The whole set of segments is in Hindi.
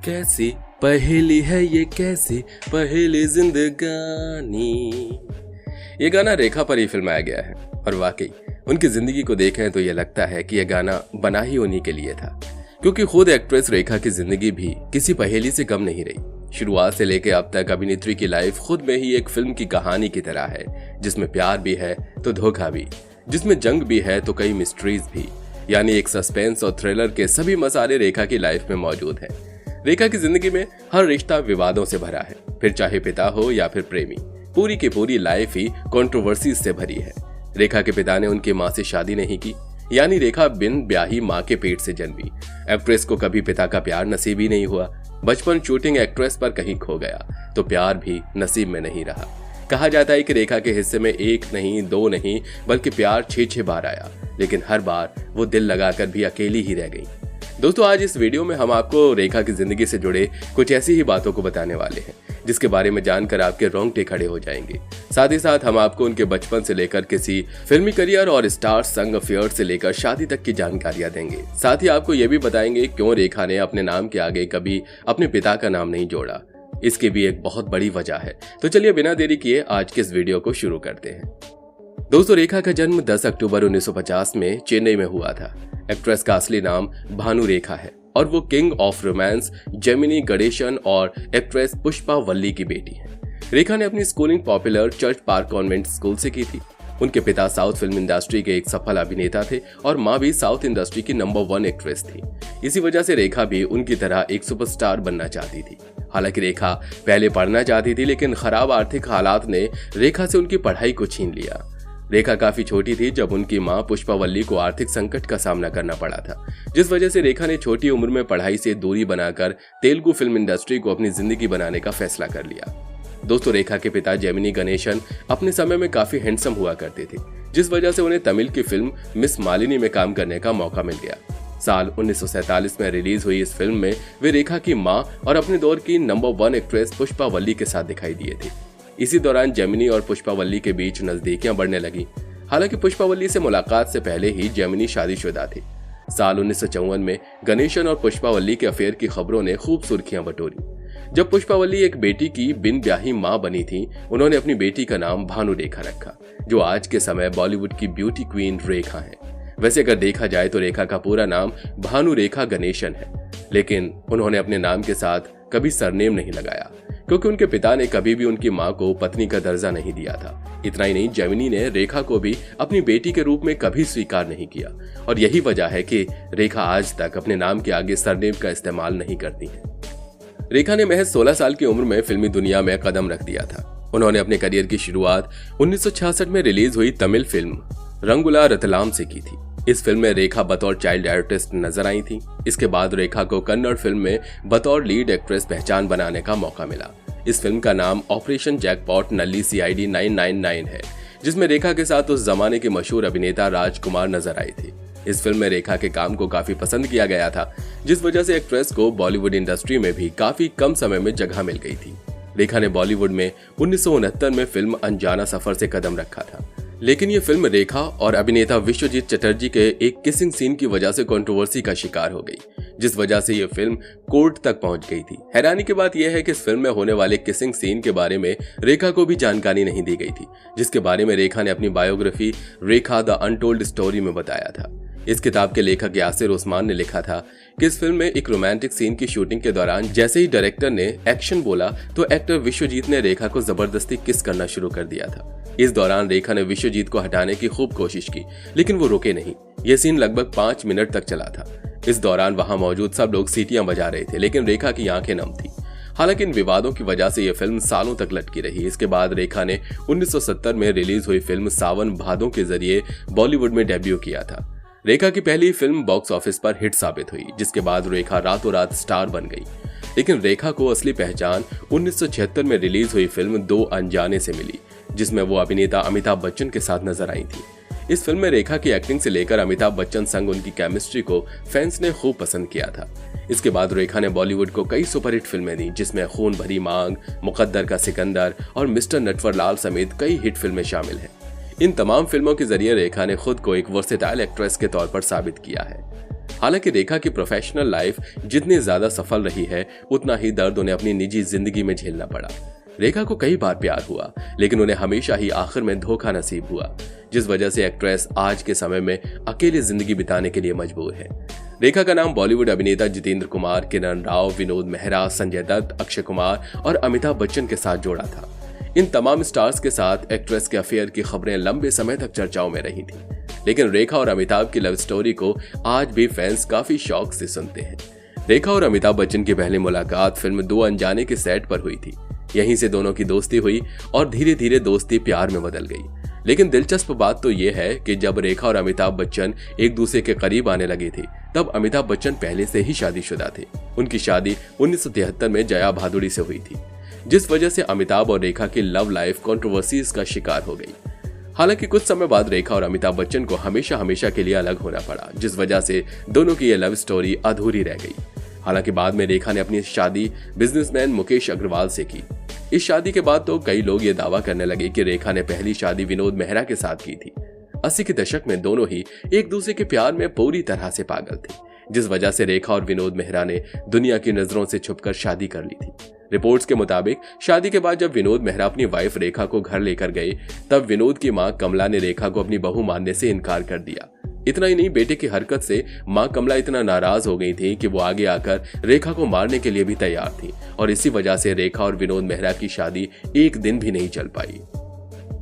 कैसी पहेली है ये, कैसी पहेली जिंदगानी। ये गाना रेखा पर ही फिल्माया गया है और वाकई उनकी जिंदगी को देखें तो ये लगता है कि यह गाना बना ही उन्हीं के लिए था, क्योंकि खुद एक्ट्रेस रेखा की जिंदगी भी किसी पहेली से कम नहीं रही। शुरुआत से लेकर अब तक अभिनेत्री की लाइफ खुद में ही एक फिल्म की कहानी की तरह है, जिसमें प्यार भी है तो धोखा भी, जिसमें जंग भी है तो कई मिस्ट्रीज भी, यानी एक सस्पेंस और थ्रिलर के सभी मसाले रेखा की लाइफ में मौजूद हैं। रेखा की जिंदगी में हर रिश्ता विवादों से भरा है, फिर चाहे पिता हो या फिर प्रेमी। पूरी की पूरी लाइफ ही कंट्रोवर्सीज से भरी है। रेखा के पिता ने उनकी मां से शादी नहीं की, यानी रेखा बिन ब्याही मां के पेट से जन्मी। एक्ट्रेस को कभी पिता का प्यार नसीब ही नहीं हुआ। बचपन शूटिंग एक्ट्रेस पर कहीं खो गया तो प्यार भी नसीब में नहीं रहा। कहा जाता है कि रेखा के हिस्से में एक नहीं, दो नहीं, बल्कि प्यार 6 बार आया, लेकिन हर बार वो दिल लगाकर भी अकेली ही रह गई। दोस्तों, आज इस वीडियो में हम आपको रेखा की जिंदगी से जुड़े कुछ ऐसी ही बातों को बताने वाले हैं जिसके बारे में जानकर आपके रोंगटे खड़े हो जाएंगे। साथ ही साथ हम आपको उनके बचपन से लेकर किसी फिल्मी करियर और स्टार संग अफेयर से लेकर शादी तक की जानकारियां देंगे। साथ ही आपको ये भी बताएंगे क्यों रेखा ने अपने नाम के आगे कभी अपने पिता का नाम नहीं जोड़ा। इसकी भी एक बहुत बड़ी वजह है। तो चलिए बिना देरी किए आज के इस वीडियो को शुरू करते हैं। दोस्तों, रेखा का जन्म 10 अक्टूबर 1950 में चेन्नई में हुआ था। एक्ट्रेस का असली नाम भानु रेखा है और वो king of romance Gemini Ganesan और एक्ट्रेस पुष्पा वल्ली की बेटी है। रेखा ने अपनी schooling popular church park convent school से की थी। उनके पिता साउथ फिल्म इंडस्ट्री के एक सफल अभिनेता थे और माँ भी साउथ इंडस्ट्री की नंबर 1 एक्ट्रेस थी। इसी वजह से रेखा भी उनकी तरह एक सुपरस्टार बनना चाहती थी। हालांकि रेखा पहले पढ़ना चाहती थी, लेकिन खराब आर्थिक हालात ने रेखा से उनकी पढ़ाई को छीन लिया। रेखा काफी छोटी थी जब उनकी मां पुष्पा वल्ली को आर्थिक संकट का सामना करना पड़ा था, जिस वजह से रेखा ने छोटी उम्र में पढ़ाई से दूरी बनाकर तेलुगु फिल्म इंडस्ट्री को अपनी जिंदगी बनाने का फैसला कर लिया। दोस्तों, रेखा के पिता जेमिनी गणेशन अपने समय में काफी हैंडसम हुआ करते थे, जिस वजह से उन्हें तमिल की फिल्म मिस मालिनी में काम करने का मौका मिल गया। साल 1947 में रिलीज हुई इस फिल्म में वे रेखा की मां और अपने दौर की नंबर 1 एक्ट्रेस पुष्पा वल्ली के साथ दिखाई दिए थे। इसी दौरान जेमिनी और पुष्पा वल्ली के बीच नजदीकियां बढ़ने लगी। हालांकि पुष्पा वल्ली से मुलाकात से पहले ही जेमिनी शादीशुदा थे। साल 1954 में गणेशन और पुष्पा वल्ली के अफेयर की खबरों ने खूब सुर्खियां बटोरी। जब पुष्पा वल्ली एक बेटी की बिन ब्याही मां बनी थी, उन्होंने अपनी बेटी का नाम भानु रेखा रखा, जो आज के समय बॉलीवुड की ब्यूटी क्वीन रेखा है। वैसे अगर देखा जाए तो रेखा का पूरा नाम भानु रेखा गणेशन है, लेकिन उन्होंने अपने नाम के साथ कभी सरनेम नहीं लगाया, क्योंकि उनके पिता ने कभी भी उनकी मां को पत्नी का दर्जा नहीं दिया था। इतना ही नहीं, जेमिनी ने रेखा को भी अपनी बेटी के रूप में कभी स्वीकार नहीं किया और यही वजह है कि रेखा आज तक अपने नाम के आगे सरनेम का इस्तेमाल नहीं करती है। रेखा ने महज 16 साल की उम्र में फिल्मी दुनिया में कदम रख दिया था। उन्होंने अपने करियर की शुरुआत 1966 में रिलीज हुई तमिल फिल्म रंगुला रतलाम से की थी। इस फिल्म में रेखा बतौर चाइल्ड आर्टिस्ट नजर आई थी। इसके बाद रेखा को कन्नड़ फिल्म में बतौर लीड एक्ट्रेस पहचान बनाने का मौका मिला। इस फिल्म का नाम ऑपरेशन जैकपॉट नल्ली CID 999 है, जिसमें रेखा के साथ उस जमाने के मशहूर अभिनेता राजकुमार नजर आए थे। इस फिल्म में रेखा के काम को काफी पसंद किया गया था, जिस वजह से एक्ट्रेस को बॉलीवुड इंडस्ट्री में भी काफी कम समय में जगह मिल गई थी। रेखा ने बॉलीवुड में 1969 में फिल्म अनजाना सफर से कदम रखा था, लेकिन ये फिल्म रेखा और अभिनेता विश्वजीत चटर्जी के एक किसिंग सीन की वजह से कंट्रोवर्सी का शिकार हो गई, जिस वजह से ये फिल्म कोर्ट तक पहुंच गई थी। हैरानी की बात यह है कि इस फिल्म में होने वाले किसिंग सीन के बारे में रेखा को भी जानकारी नहीं दी गई थी, जिसके बारे में रेखा ने अपनी biography Rekha the untold story में बताया था। इस किताब के लेखक यासिर उस्मान ने लिखा था कि इस फिल्म में एक रोमांटिक सीन की शूटिंग के दौरान जैसे ही डायरेक्टर ने एक्शन बोला तो एक्टर विश्वजीत ने रेखा को जबरदस्ती किस करना शुरू कर दिया था। इस दौरान रेखा ने विश्वजीत को हटाने की खूब कोशिश की, लेकिन वो रुके नहीं। यह सीन लगभग 5 मिनट तक चला था। इस दौरान वहां मौजूद सब लोग सीटियां बजा रहे थे, लेकिन रेखा की आंखें नम थी। हालांकि इन विवादों की वजह से यह फिल्म सालों तक लटकी रही। इसके बाद रेखा ने 1970 में रिलीज हुई फिल्म सावन भादों के जरिए बॉलीवुड में डेब्यू किया था। रेखा की पहली फिल्म बॉक्स ऑफिस पर हिट साबित हुई, जिसके बाद रेखा रातों रात स्टार बन गई। लेकिन रेखा को असली पहचान 1976 में रिलीज हुई फिल्म 2 अनजाने से मिली, जिसमें वो अभिनेता अमिताभ बच्चन के साथ नजर आई थी। इस फिल्म में रेखा की एक्टिंग से लेकर अमिताभ बच्चन संग उनकी केमिस्ट्री को फैंस ने खूब पसंद किया था। इसके बाद रेखा ने बॉलीवुड को कई सुपरहिट फिल्में दी, जिसमें खून भरी मांग, मुकद्दर का सिकंदर और मिस्टर नटवरलाल समेत कई हिट फिल्में शामिल हैं। इन तमाम फिल्मों के जरिए रेखा ने खुद को एक वर्सेटाइल एक्ट्रेस के तौर पर साबित किया है। हालांकि रेखा की प्रोफेशनल लाइफ जितनी ज्यादा सफल रही है, उतना ही दर्द उन्हें अपनी निजी जिंदगी में झेलना पड़ा। रेखा को कई बार प्यार हुआ, लेकिन उन्हें हमेशा ही आखिर में धोखा नसीब हुआ, जिस वजह से एक्ट्रेस आज के समय में अकेले जिंदगी बिताने के लिए मजबूर है। रेखा का नाम बॉलीवुड अभिनेता जितेंद्र कुमार, किरण राव, विनोद मेहरा, संजय दत्त, अक्षय कुमार और अमिताभ बच्चन के साथ जोड़ा था। इन तमाम स्टार्स के साथ एक्ट्रेस के अफेयर की खबरें लंबे समय तक चर्चाओं में रही थी, लेकिन रेखा और अमिताभ की लव स्टोरी को आज भी फैंस काफी शौक से सुनते हैं। रेखा और अमिताभ बच्चन की पहली मुलाकात फिल्म दो अनजाने के सेट पर हुई थी। यहीं से दोनों की दोस्ती हुई और धीरे धीरे दोस्ती प्यार में बदल गई। लेकिन दिलचस्प बात तो यह है कि जब रेखा और अमिताभ बच्चन एक दूसरे के करीब आने लगे थे, तब अमिताभ बच्चन पहले से ही शादीशुदा थे। उनकी शादी 1973 में जया भादुड़ी से हुई थी, जिस वजह से अमिताभ और रेखा की लव लाइफ कंट्रोवर्सीज का शिकार हो गई। हालांकि कुछ समय बाद रेखा और अमिताभ बच्चन को हमेशा के लिए अलग होना पड़ा, जिस वजह से दोनों की यह लव स्टोरी अधूरी रह गई। हालांकि बाद में रेखा ने अपनी शादी बिजनेसमैन मुकेश अग्रवाल से की। इस शादी के बाद तो कई लोग ये दावा करने लगे कि रेखा ने पहली शादी विनोद मेहरा के साथ की थी। 80 के दशक में दोनों ही एक दूसरे के प्यार में पूरी तरह से पागल थे, जिस वजह से रेखा और विनोद मेहरा ने दुनिया की नजरों से छुपकर शादी कर ली थी। रिपोर्ट्स के मुताबिक शादी के बाद जब विनोद मेहरा अपनी वाइफ रेखा को घर लेकर गए, तब विनोद की मां कमला ने रेखा को अपनी बहू मानने से इनकार कर दिया। इतना ही नहीं, बेटे की हरकत से मां कमला इतना नाराज हो गई थी कि वो आगे आकर रेखा को मारने के लिए भी तैयार थी, और इसी वजह से रेखा और विनोद मेहरा की शादी एक दिन भी नहीं चल पाई।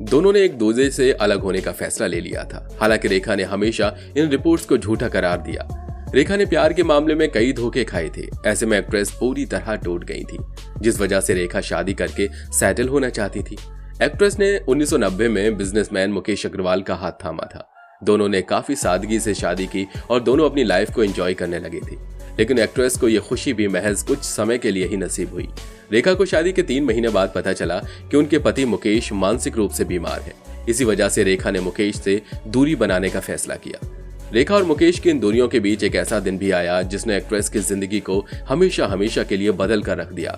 दोनों ने एक दूसरे से अलग होने का फैसला ले लिया था। हालांकि रेखा ने हमेशा इन रिपोर्ट्स को झूठा करार दिया। रेखा ने प्यार के मामले में कई धोखे खाए थे। ऐसे में एक्ट्रेस पूरी तरह टूट गई थी, जिस वजह से रेखा शादी करके सेटल होना चाहती थी। एक्ट्रेस ने 1990 में बिजनेसमैन मुकेश अग्रवाल का हाथ थामा था। दोनों ने काफी सादगी से शादी की और दोनों अपनी लाइफ को एंजॉय करने लगे थे। लेकिन एक्ट्रेस को यह खुशी भी महज कुछ समय के लिए ही नसीब हुई। रेखा को शादी के 3 महीने बाद पता चला कि उनके पति मुकेश मानसिक रूप से बीमार है। इसी वजह से रेखा ने मुकेश से दूरी बनाने का फैसला किया। रेखा और मुकेश की इन दूरियों के बीच एक ऐसा दिन भी आया जिसने एक्ट्रेस की जिंदगी को हमेशा के लिए बदल कर रख दिया।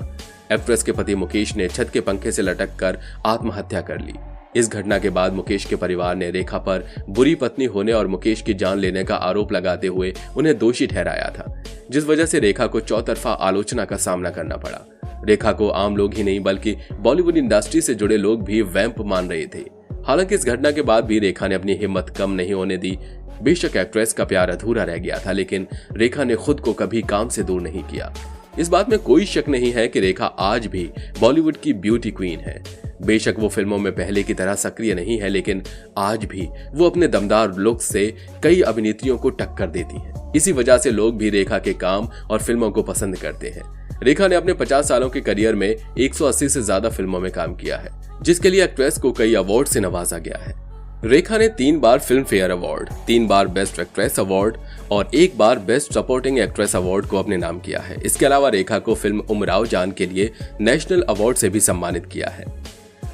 एक्ट्रेस के पति मुकेश ने छत के पंखे से लटक कर आत्महत्या कर ली। इस घटना के बाद मुकेश के परिवार ने रेखा पर बुरी पत्नी होने और मुकेश की जान लेने का आरोप लगाते हुए उन्हें दोषी ठहराया था, जिस वजह से रेखा को चौतरफा आलोचना का सामना करना पड़ा। रेखा को आम लोग ही नहीं बल्कि बॉलीवुड इंडस्ट्री से जुड़े लोग भी वैम्प मान रहे थे। हालांकि इस घटना के बाद भी रेखा ने अपनी हिम्मत कम नहीं होने दी। बेशक एक्ट्रेस का प्यार अधूरा रह गया था, लेकिन रेखा ने खुद को कभी काम से दूर नहीं किया। इस बात में कोई शक नहीं है कि रेखा आज भी बॉलीवुड की ब्यूटी क्वीन है। बेशक वो फिल्मों में पहले की तरह सक्रिय नहीं है, लेकिन आज भी वो अपने दमदार लुक से कई अभिनेत्रियों को टक्कर देती है। इसी वजह से लोग भी रेखा के काम और फिल्मों को पसंद करते हैं। रेखा ने अपने 50 सालों के करियर में 180 से ज्यादा फिल्मों में काम किया है, जिसके लिए एक्ट्रेस को कई अवार्ड से नवाजा गया है। रेखा ने 3 बार फिल्म फेयर अवार्ड, 3 बार बेस्ट एक्ट्रेस अवार्ड और 1 बार बेस्ट सपोर्टिंग एक्ट्रेस अवार्ड को अपने नाम किया है। इसके अलावा रेखा को फिल्म उमराव जान के लिए नेशनल अवार्ड से भी सम्मानित किया है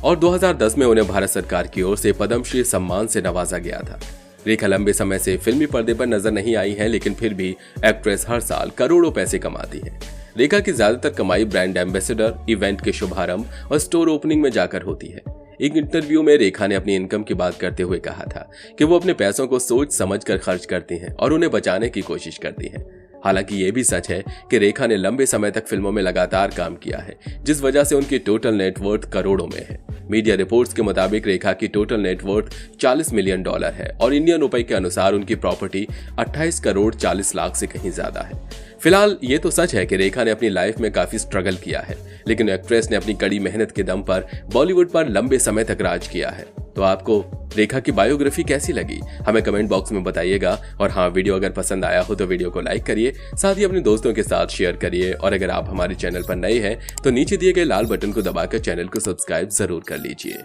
और 2010 में उन्हें भारत सरकार की ओर से पद्मश्री सम्मान से नवाजा गया था। रेखा लंबे समय से फिल्मी पर्दे पर नजर नहीं आई है, लेकिन फिर भी एक्ट्रेस हर साल करोड़ों पैसे कमाती है। रेखा की ज्यादातर कमाई ब्रांड एम्बेसडर, इवेंट के शुभारंभ और स्टोर ओपनिंग में जाकर होती है। एक इंटरव्यू में रेखा ने अपनी इनकम की बात करते हुए कहा था कि वो अपने पैसों को सोच समझकर खर्च करती हैं और उन्हें बचाने की कोशिश करती हैं। हालांकि ये भी सच है कि रेखा ने लंबे समय तक फिल्मों में लगातार काम किया है, जिस वजह से उनकी टोटल नेटवर्थ करोड़ों में है। मीडिया रिपोर्ट्स के मुताबिक रेखा की टोटल नेटवर्थ $40 मिलियन है और इंडियन रुपए के अनुसार उनकी प्रॉपर्टी 28 करोड़ 40 लाख से कहीं ज्यादा है। फिलहाल ये तो सच है कि रेखा ने अपनी लाइफ में काफी स्ट्रगल किया है, लेकिन एक्ट्रेस ने अपनी कड़ी मेहनत के दम पर बॉलीवुड पर लंबे समय तक राज किया है। तो आपको रेखा की बायोग्राफी कैसी लगी, हमें कमेंट बॉक्स में बताइएगा। और हाँ, वीडियो अगर पसंद आया हो तो वीडियो को लाइक करिए, साथ ही अपने दोस्तों के साथ शेयर करिए। और अगर आप हमारे चैनल पर नए हैं तो नीचे दिए गए लाल बटन को दबाकर चैनल को सब्सक्राइब जरूर कर लीजिए।